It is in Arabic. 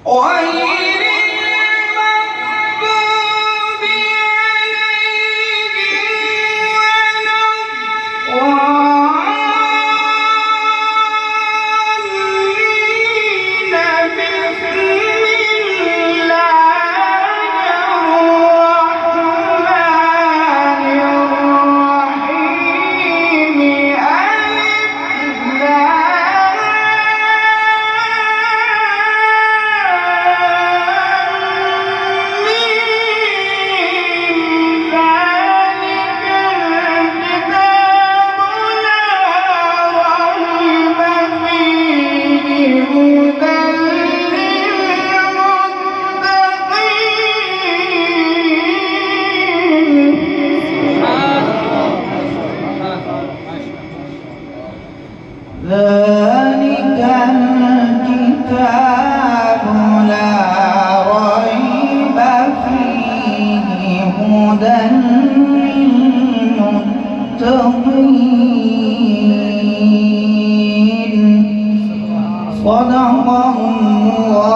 غير المغضوب عليهم ولا الضالين. بسم الله الرحمن الرحيم. ذلك الكتاب لا ريب فيه هدى للمتقين. صدق الله